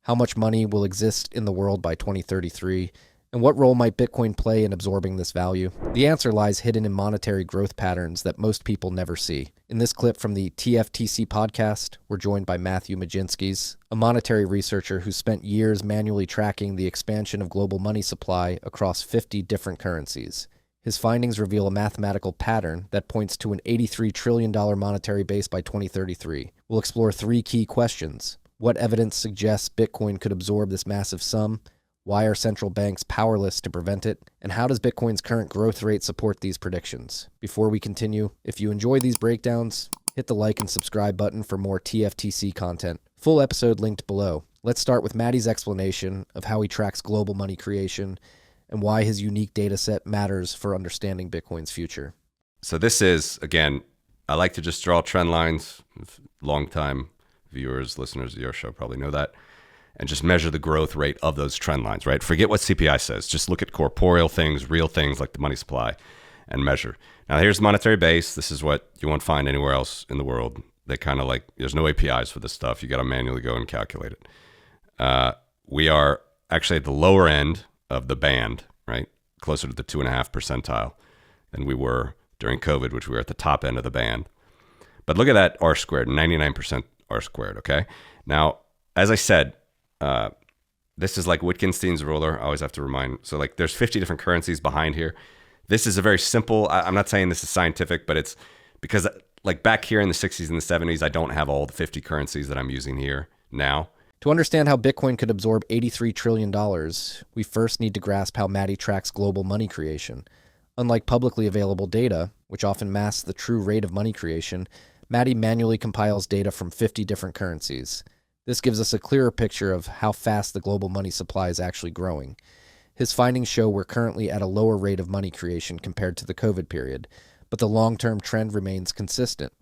How much money will exist in the world by 2033? And what role might Bitcoin play in absorbing this value? The answer lies hidden in monetary growth patterns that most people never see. In this clip from the TFTC podcast, we're joined by Matthew Majinskis, a monetary researcher who spent years manually tracking the expansion of global money supply across 50 different currencies. His findings reveal a mathematical pattern that points to an $83 trillion monetary base by 2033. We'll explore three key questions. What evidence suggests Bitcoin could absorb this massive sum? Why are central banks powerless to prevent it? And how does Bitcoin's current growth rate support these predictions? Before we continue, if you enjoy these breakdowns, hit the like and subscribe button for more TFTC content. Full episode linked below. Let's start with Matty's explanation of how he tracks global money creation and why his unique data set matters for understanding Bitcoin's future. So this is, again, I like to just draw trend lines. Long-time viewers, listeners of your show probably know that. And just measure the growth rate of those trend lines, right? Forget what CPI says. Just look at corporeal things, real things like the money supply, and measure. Now, here's the monetary base. This is what you won't find anywhere else in the world. They kind of there's no APIs for this stuff. You got to manually go and calculate it. We are actually at the lower end of the band, right? Closer to the 2.5 percentile than we were during COVID, which we were at the top end of the band. But look at that R squared, 99% R squared, okay? Now, as I said, this is like Wittgenstein's ruler. I always have to remind. So there's 50 different currencies behind here. This is a very simple, I'm not saying this is scientific, but it's because back here in the 60s and the 70s, I don't have all the 50 currencies that I'm using here now. To understand how Bitcoin could absorb $83 trillion, we first need to grasp how Matty tracks global money creation. Unlike publicly available data, which often masks the true rate of money creation, Matty manually compiles data from 50 different currencies. This gives us a clearer picture of how fast the global money supply is actually growing. His findings show we're currently at a lower rate of money creation compared to the COVID period, but the long-term trend remains consistent.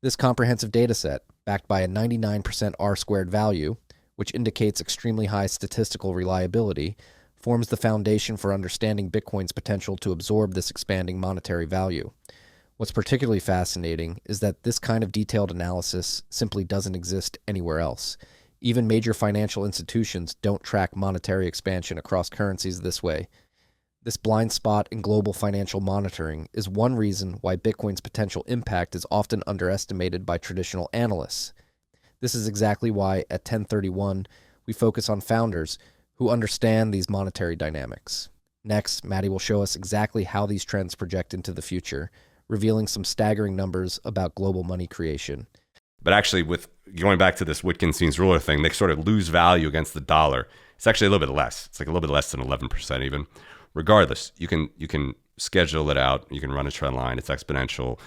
This comprehensive dataset, backed by a 99% R-squared value, which indicates extremely high statistical reliability, forms the foundation for understanding Bitcoin's potential to absorb this expanding monetary value. What's particularly fascinating is that this kind of detailed analysis simply doesn't exist anywhere else. Even major financial institutions don't track monetary expansion across currencies this way. This blind spot in global financial monitoring is one reason why Bitcoin's potential impact is often underestimated by traditional analysts. This is exactly why at 1031 we focus on founders who understand these monetary dynamics. Next, Matty will show us exactly how these trends project into the future, revealing some staggering numbers about global money creation. But actually, with going back to this Wittgenstein's ruler thing, they sort of lose value against the dollar. It's actually a little bit less. It's like a little bit less than 11% even. Regardless, you can schedule it out. You can run a trend line. It's exponential.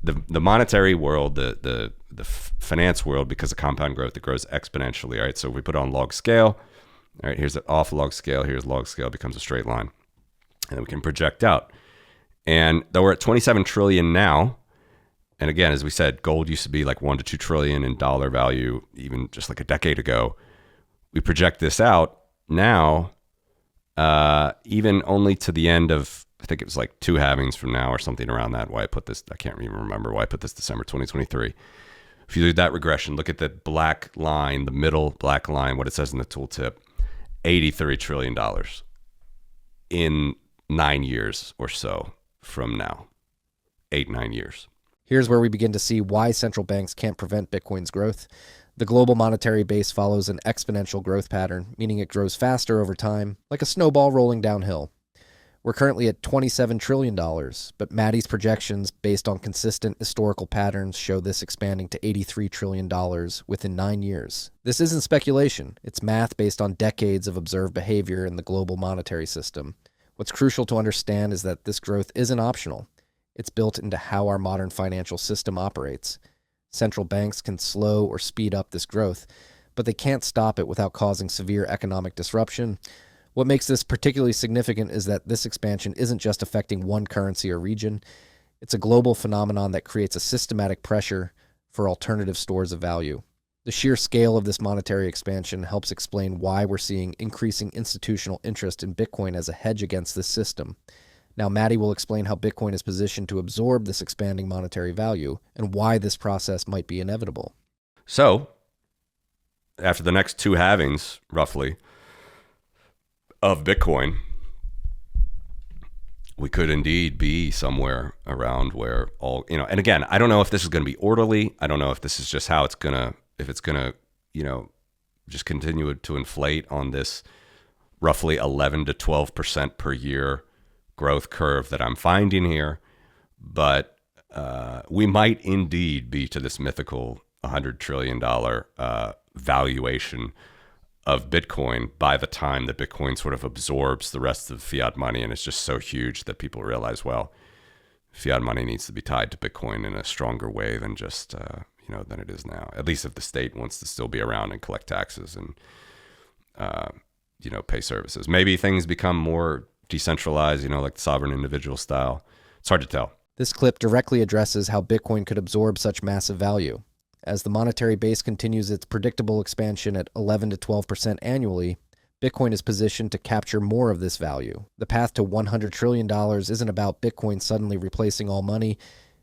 The monetary world, the finance world, because of compound growth, it grows exponentially. All right, so if we put it on log scale, all right, here's an off log scale. Here's log scale, becomes a straight line, and then we can project out. And though we're at 27 trillion now, and again, as we said, gold used to be like 1 to 2 trillion in dollar value, even just like a decade ago. We project this out now, even only to the end of, I think it was like 2 halvings from now or something around that. Why I put this, I can't even remember why I put this December 2023. If you do that regression, look at the black line, the middle black line, what it says in the tooltip, $83 trillion in 9 years or so from now, 8-9 years. Here's where we begin to see why central banks can't prevent Bitcoin's growth. The global monetary base follows an exponential growth pattern, meaning it grows faster over time, like a snowball rolling downhill. We're currently at $27 trillion, but Matty's projections, based on consistent historical patterns, show this expanding to $83 trillion within 9 years. This isn't speculation. It's math based on decades of observed behavior in the global monetary system. What's crucial to understand is that this growth isn't optional. It's built into how our modern financial system operates. Central banks can slow or speed up this growth, but they can't stop it without causing severe economic disruption. What makes this particularly significant is that this expansion isn't just affecting one currency or region. It's a global phenomenon that creates a systematic pressure for alternative stores of value. The sheer scale of this monetary expansion helps explain why we're seeing increasing institutional interest in Bitcoin as a hedge against this system. Now, Matty will explain how Bitcoin is positioned to absorb this expanding monetary value and why this process might be inevitable. So, after the next two halvings, roughly, of Bitcoin, we could indeed be somewhere around where all, and again, I don't know if this is going to be orderly. I don't know if this is just how if it's going to, just continue to inflate on this roughly 11 to 12% per year growth curve that I'm finding here. But we might indeed be to this mythical $100 trillion valuation of Bitcoin by the time that Bitcoin sort of absorbs the rest of fiat money, and it's just so huge that people realize, well, fiat money needs to be tied to Bitcoin in a stronger way than just than it is now. At least if the state wants to still be around and collect taxes and pay services. Maybe things become more decentralized, like the sovereign individual style. It's hard to tell. This clip directly addresses how Bitcoin could absorb such massive value. As the monetary base continues its predictable expansion at 11 to 12% annually, Bitcoin is positioned to capture more of this value. The path to $100 trillion isn't about Bitcoin suddenly replacing all money.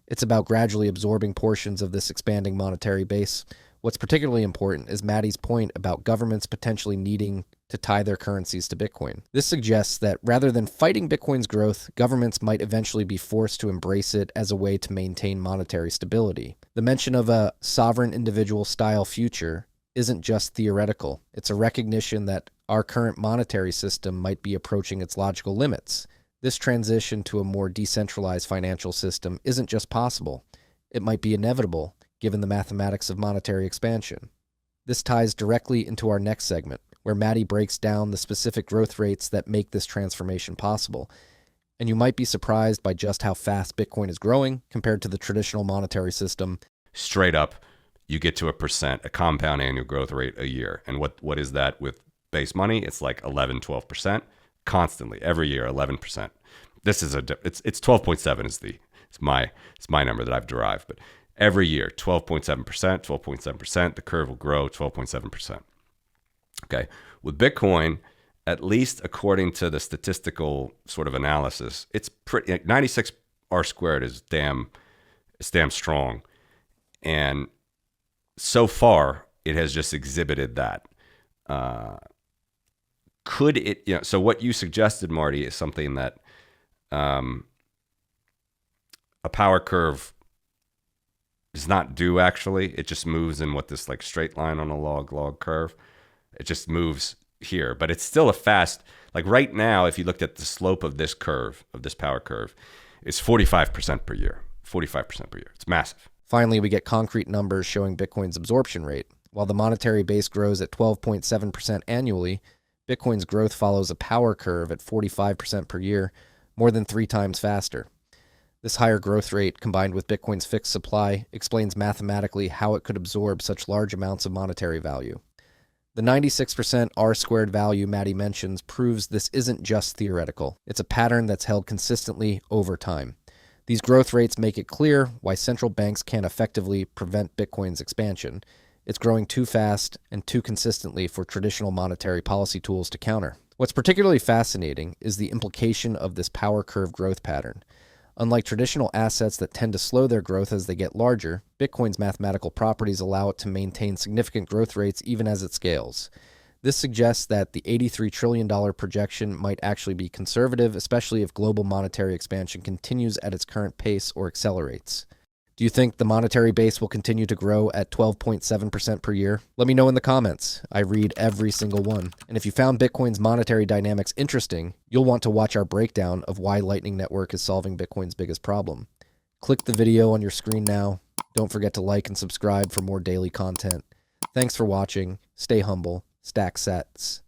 It's about gradually absorbing portions of this expanding monetary base. What's particularly important is Matty's point about governments potentially needing to tie their currencies to Bitcoin. This suggests that rather than fighting Bitcoin's growth, governments might eventually be forced to embrace it as a way to maintain monetary stability. The mention of a sovereign individual style future isn't just theoretical. It's a recognition that our current monetary system might be approaching its logical limits. This transition to a more decentralized financial system isn't just possible. It might be inevitable, given the mathematics of monetary expansion. This ties directly into our next segment, where Matty breaks down the specific growth rates that make this transformation possible. And you might be surprised by just how fast Bitcoin is growing compared to the traditional monetary system. Straight up, you get to a compound annual growth rate a year. And what is that with base money? It's like 11, 12%, constantly, every year, 11%. This is it's 12.7 it's my number that I've derived, but every year, 12.7%, the curve will grow 12.7%. Okay. With Bitcoin, at least according to the statistical sort of analysis, it's pretty 96 R squared is damn strong. And so far, it has just exhibited that. Could it, so what you suggested, Marty, is something that a power curve does not do actually. It just moves in this like straight line on a log curve. It just moves here, but it's still a fast, like right now, if you looked at the slope of this curve, of this power curve, it's 45% per year, 45% per year. It's massive. Finally, we get concrete numbers showing Bitcoin's absorption rate. While the monetary base grows at 12.7% annually, Bitcoin's growth follows a power curve at 45% per year, more than 3 times faster. This higher growth rate, combined with Bitcoin's fixed supply, explains mathematically how it could absorb such large amounts of monetary value. The 96% R-squared value Matty mentions proves this isn't just theoretical. It's a pattern that's held consistently over time. These growth rates make it clear why central banks can't effectively prevent Bitcoin's expansion. It's growing too fast and too consistently for traditional monetary policy tools to counter. What's particularly fascinating is the implication of this power curve growth pattern. Unlike traditional assets that tend to slow their growth as they get larger, Bitcoin's mathematical properties allow it to maintain significant growth rates even as it scales. This suggests that the $83 trillion projection might actually be conservative, especially if global monetary expansion continues at its current pace or accelerates. Do you think the monetary base will continue to grow at 12.7% per year? Let me know in the comments. I read every single one. And if you found Bitcoin's monetary dynamics interesting, you'll want to watch our breakdown of why Lightning Network is solving Bitcoin's biggest problem. Click the video on your screen now. Don't forget to like and subscribe for more daily content. Thanks for watching. Stay humble. Stack sats.